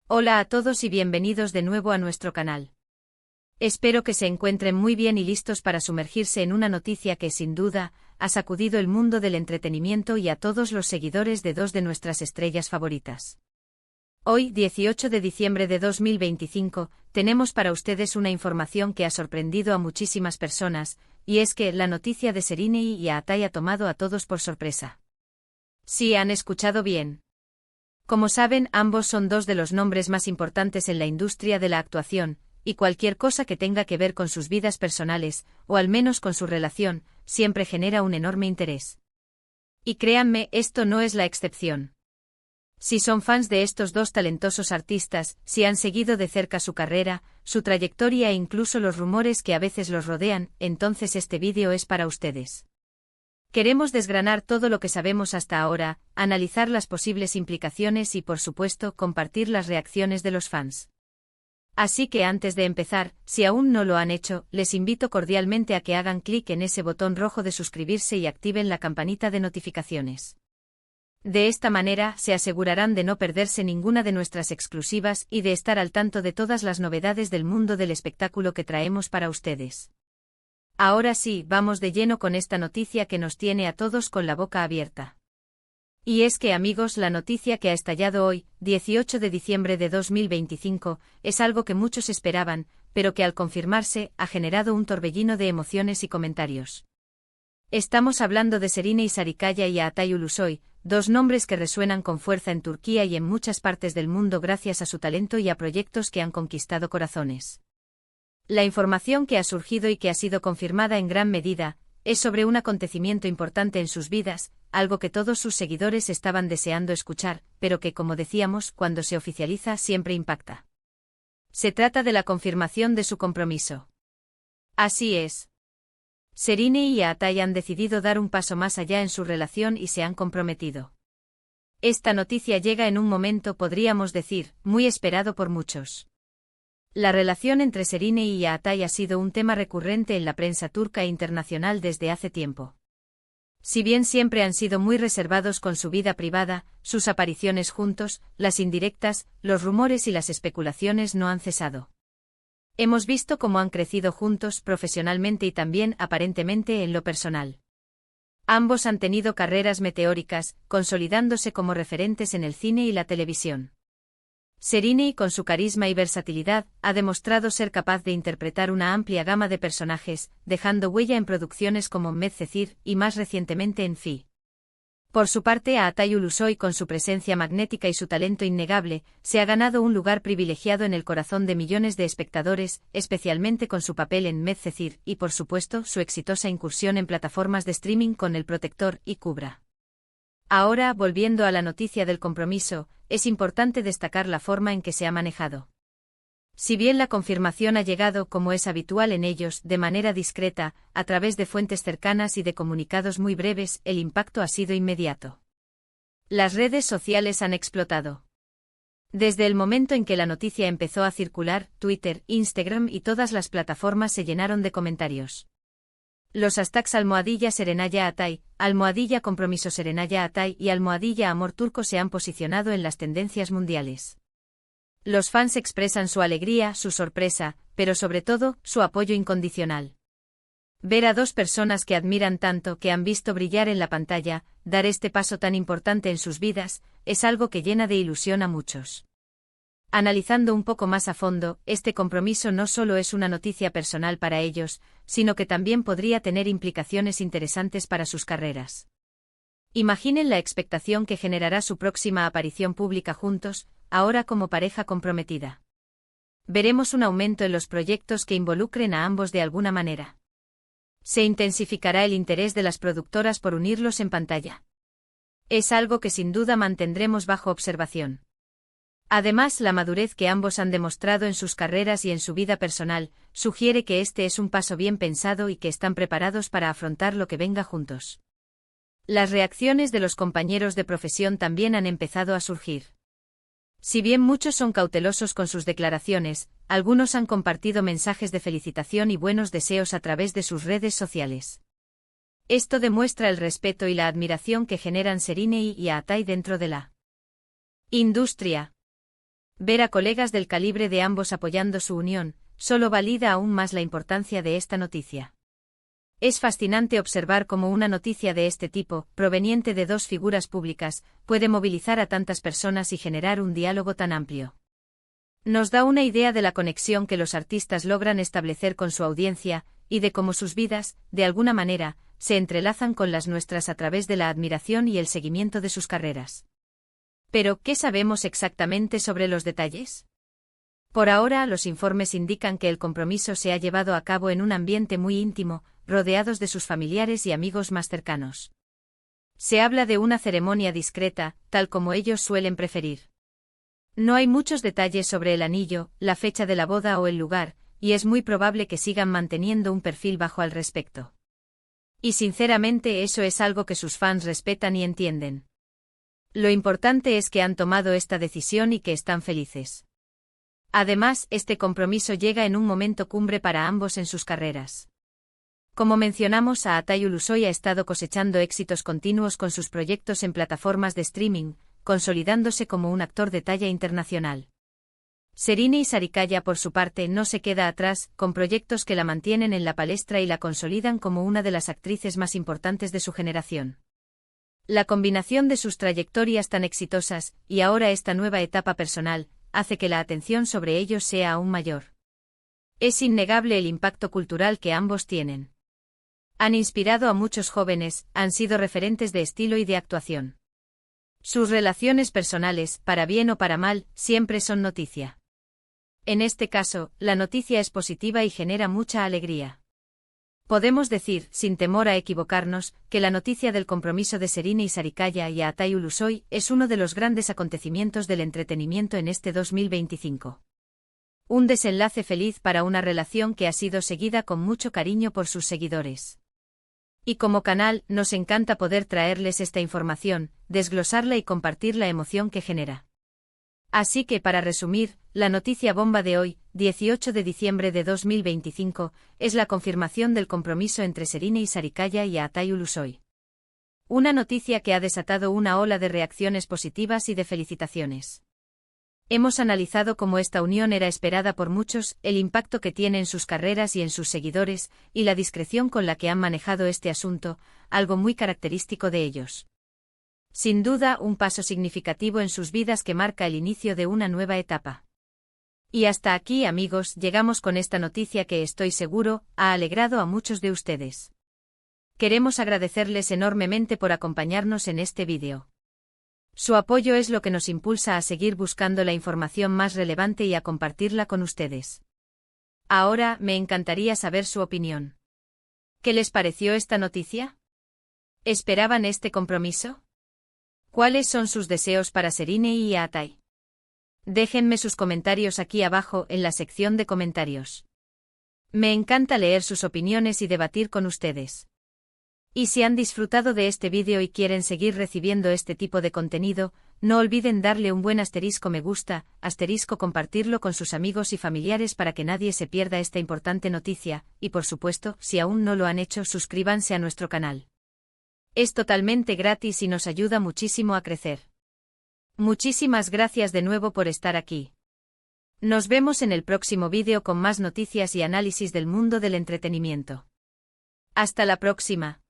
Hola a todos y bienvenidos de nuevo a nuestro canal. Espero que se encuentren muy bien y listos para sumergirse en una noticia que, sin duda, ha sacudido el mundo del entretenimiento y a todos los seguidores de dos de nuestras estrellas favoritas. Hoy, 18 de diciembre de 2025, tenemos para ustedes una información que ha sorprendido a muchísimas personas, y es que la noticia de Serrini y Atai ha tomado a todos por sorpresa. Sí, han escuchado bien. Como saben, ambos son dos de los nombres más importantes en la industria de la actuación, y cualquier cosa que tenga que ver con sus vidas personales, o al menos con su relación, siempre genera un enorme interés. Y créanme, esto no es la excepción. Si son fans de estos dos talentosos artistas, si han seguido de cerca su carrera, su trayectoria e incluso los rumores que a veces los rodean, entonces este vídeo es para ustedes. Queremos desgranar todo lo que sabemos hasta ahora, analizar las posibles implicaciones y, por supuesto, compartir las reacciones de los fans. Así que antes de empezar, si aún no lo han hecho, les invito cordialmente a que hagan clic en ese botón rojo de suscribirse y activen la campanita de notificaciones. De esta manera, se asegurarán de no perderse ninguna de nuestras exclusivas y de estar al tanto de todas las novedades del mundo del espectáculo que traemos para ustedes. Ahora sí, vamos de lleno con esta noticia que nos tiene a todos con la boca abierta. Y es que, amigos, la noticia que ha estallado hoy, 18 de diciembre de 2025, es algo que muchos esperaban, pero que al confirmarse, ha generado un torbellino de emociones y comentarios. Estamos hablando de Serrini Sarıkaya y Atai Ulusoy, dos nombres que resuenan con fuerza en Turquía y en muchas partes del mundo gracias a su talento y a proyectos que han conquistado corazones. La información que ha surgido y que ha sido confirmada en gran medida, es sobre un acontecimiento importante en sus vidas, algo que todos sus seguidores estaban deseando escuchar, pero que, como decíamos, cuando se oficializa siempre impacta. Se trata de la confirmación de su compromiso. Así es. Serrini y Atai han decidido dar un paso más allá en su relación y se han comprometido. Esta noticia llega en un momento, podríamos decir, muy esperado por muchos. La relación entre Serrini y Atai ha sido un tema recurrente en la prensa turca e internacional desde hace tiempo. Si bien siempre han sido muy reservados con su vida privada, sus apariciones juntos, las indirectas, los rumores y las especulaciones no han cesado. Hemos visto cómo han crecido juntos profesionalmente y también aparentemente en lo personal. Ambos han tenido carreras meteóricas, consolidándose como referentes en el cine y la televisión. Serrini, con su carisma y versatilidad, ha demostrado ser capaz de interpretar una amplia gama de personajes, dejando huella en producciones como Medcezir y más recientemente en Fi. Por su parte, Atai Ulusoy, con su presencia magnética y su talento innegable, se ha ganado un lugar privilegiado en el corazón de millones de espectadores, especialmente con su papel en Medcezir y, por supuesto, su exitosa incursión en plataformas de streaming con El Protector y Cubra. Ahora, volviendo a la noticia del compromiso, es importante destacar la forma en que se ha manejado. Si bien la confirmación ha llegado, como es habitual en ellos, de manera discreta, a través de fuentes cercanas y de comunicados muy breves, el impacto ha sido inmediato. Las redes sociales han explotado. Desde el momento en que la noticia empezó a circular, Twitter, Instagram y todas las plataformas se llenaron de comentarios. Los hashtags #Serenaya Atai, #Compromiso Serenaya Atai y #Amor Turco se han posicionado en las tendencias mundiales. Los fans expresan su alegría, su sorpresa, pero sobre todo, su apoyo incondicional. Ver a dos personas que admiran tanto, que han visto brillar en la pantalla, dar este paso tan importante en sus vidas, es algo que llena de ilusión a muchos. Analizando un poco más a fondo, este compromiso no solo es una noticia personal para ellos, sino que también podría tener implicaciones interesantes para sus carreras. Imaginen la expectación que generará su próxima aparición pública juntos, ahora como pareja comprometida. Veremos un aumento en los proyectos que involucren a ambos de alguna manera. Se intensificará el interés de las productoras por unirlos en pantalla. Es algo que sin duda mantendremos bajo observación. Además, la madurez que ambos han demostrado en sus carreras y en su vida personal, sugiere que este es un paso bien pensado y que están preparados para afrontar lo que venga juntos. Las reacciones de los compañeros de profesión también han empezado a surgir. Si bien muchos son cautelosos con sus declaraciones, algunos han compartido mensajes de felicitación y buenos deseos a través de sus redes sociales. Esto demuestra el respeto y la admiración que generan Serrini y Atai dentro de la industria. Ver a colegas del calibre de ambos apoyando su unión, solo valida aún más la importancia de esta noticia. Es fascinante observar cómo una noticia de este tipo, proveniente de dos figuras públicas, puede movilizar a tantas personas y generar un diálogo tan amplio. Nos da una idea de la conexión que los artistas logran establecer con su audiencia, y de cómo sus vidas, de alguna manera, se entrelazan con las nuestras a través de la admiración y el seguimiento de sus carreras. Pero, ¿qué sabemos exactamente sobre los detalles? Por ahora, los informes indican que el compromiso se ha llevado a cabo en un ambiente muy íntimo, rodeados de sus familiares y amigos más cercanos. Se habla de una ceremonia discreta, tal como ellos suelen preferir. No hay muchos detalles sobre el anillo, la fecha de la boda o el lugar, y es muy probable que sigan manteniendo un perfil bajo al respecto. Y sinceramente eso es algo que sus fans respetan y entienden. Lo importante es que han tomado esta decisión y que están felices. Además, este compromiso llega en un momento cumbre para ambos en sus carreras. Como mencionamos, Aatay Ulusoy ha estado cosechando éxitos continuos con sus proyectos en plataformas de streaming, consolidándose como un actor de talla internacional. Serine Sarikaya, por su parte, no se queda atrás, con proyectos que la mantienen en la palestra y la consolidan como una de las actrices más importantes de su generación. La combinación de sus trayectorias tan exitosas, y ahora esta nueva etapa personal, hace que la atención sobre ellos sea aún mayor. Es innegable el impacto cultural que ambos tienen. Han inspirado a muchos jóvenes, han sido referentes de estilo y de actuación. Sus relaciones personales, para bien o para mal, siempre son noticia. En este caso, la noticia es positiva y genera mucha alegría. Podemos decir, sin temor a equivocarnos, que la noticia del compromiso de Serine Sarikaya y Aatay Ulusoy es uno de los grandes acontecimientos del entretenimiento en este 2025. Un desenlace feliz para una relación que ha sido seguida con mucho cariño por sus seguidores. Y como canal, nos encanta poder traerles esta información, desglosarla y compartir la emoción que genera. Así que para resumir, la noticia bomba de hoy, 18 de diciembre de 2025, es la confirmación del compromiso entre Serine Sarikaya y Aatay Ulusoy. Una noticia que ha desatado una ola de reacciones positivas y de felicitaciones. Hemos analizado cómo esta unión era esperada por muchos, el impacto que tiene en sus carreras y en sus seguidores, y la discreción con la que han manejado este asunto, algo muy característico de ellos. Sin duda, un paso significativo en sus vidas que marca el inicio de una nueva etapa. Y hasta aquí, amigos, llegamos con esta noticia que estoy seguro, ha alegrado a muchos de ustedes. Queremos agradecerles enormemente por acompañarnos en este vídeo. Su apoyo es lo que nos impulsa a seguir buscando la información más relevante y a compartirla con ustedes. Ahora, me encantaría saber su opinión. ¿Qué les pareció esta noticia? ¿Esperaban este compromiso? ¿Cuáles son sus deseos para Serine y Aatay? Déjenme sus comentarios aquí abajo en la sección de comentarios. Me encanta leer sus opiniones y debatir con ustedes. Y si han disfrutado de este vídeo y quieren seguir recibiendo este tipo de contenido, no olviden darle un buen asterisco me gusta, asterisco compartirlo con sus amigos y familiares para que nadie se pierda esta importante noticia, y por supuesto, si aún no lo han hecho, suscríbanse a nuestro canal. Es totalmente gratis y nos ayuda muchísimo a crecer. Muchísimas gracias de nuevo por estar aquí. Nos vemos en el próximo vídeo con más noticias y análisis del mundo del entretenimiento. Hasta la próxima.